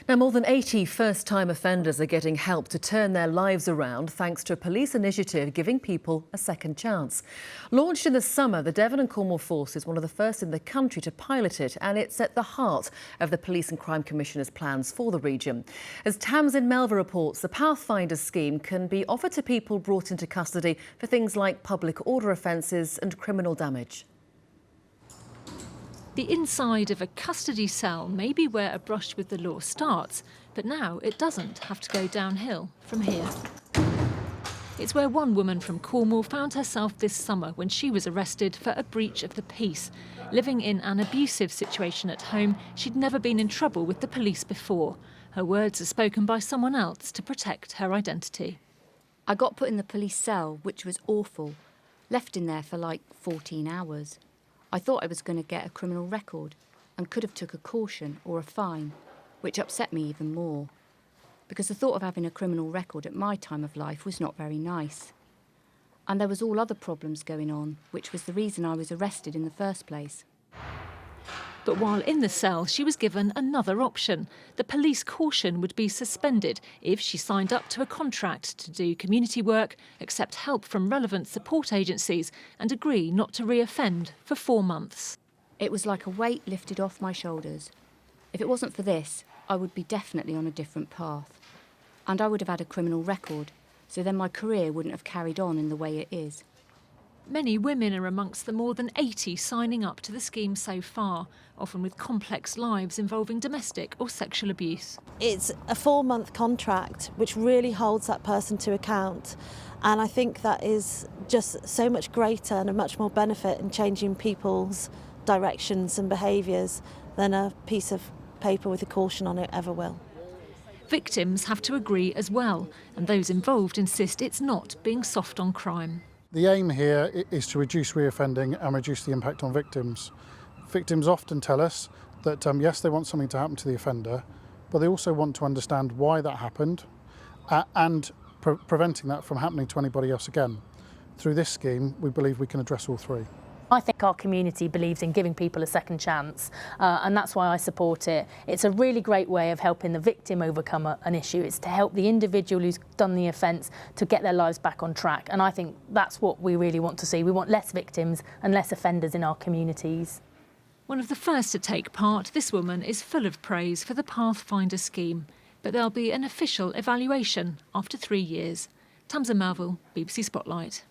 Now, more than 80 first-time offenders are getting help to turn their lives around thanks to a police initiative giving people a second chance. Launched in the summer, the Devon and Cornwall force is one of the first in the country to pilot it, and it's at the heart of the Police and Crime Commissioner's plans for the region. As Tamsin Melva reports, the Pathfinder Scheme can be offered to people brought into custody for things like public order offences and criminal damage. The inside of a custody cell may be where a brush with the law starts, but now it doesn't have to go downhill from here. It's where one woman from Cornwall found herself this summer when she was arrested for a breach of the peace. Living in an abusive situation at home, she'd never been in trouble with the police before. Her words are spoken by someone else to protect her identity. I got put in the police cell, which was awful. Left in there for like 14 hours. I thought I was going to get a criminal record and could have took a caution or a fine, which upset me even more, because the thought of having a criminal record at my time of life was not very nice. And there was all other problems going on, which was the reason I was arrested in the first place. But while in the cell, she was given another option. The police caution would be suspended if she signed up to a contract to do community work, accept help from relevant support agencies and agree not to reoffend for 4 months. It was like a weight lifted off my shoulders. If it wasn't for this, I would be definitely on a different path. And I would have had a criminal record, so then my career wouldn't have carried on in the way it is. Many women are amongst the more than 80 signing up to the scheme so far, often with complex lives involving domestic or sexual abuse. It's a 4-month contract which really holds that person to account, and I think that is just so much greater and a much more benefit in changing people's directions and behaviours than a piece of paper with a caution on it ever will. Victims have to agree as well, and those involved insist it's not being soft on crime. The aim here is to reduce reoffending and reduce the impact on victims. Victims often tell us that yes, they want something to happen to the offender, but they also want to understand why that happened and preventing that from happening to anybody else again. Through this scheme, we believe we can address all three. I think our community believes in giving people a second chance, and that's why I support it. It's a really great way of helping the victim overcome an issue. It's to help the individual who's done the offence to get their lives back on track, and I think that's what we really want to see. We want less victims and less offenders in our communities. One of the first to take part, this woman is full of praise for the Pathfinder Scheme, but there'll be an official evaluation after 3 years. Tamsin Melva, BBC Spotlight.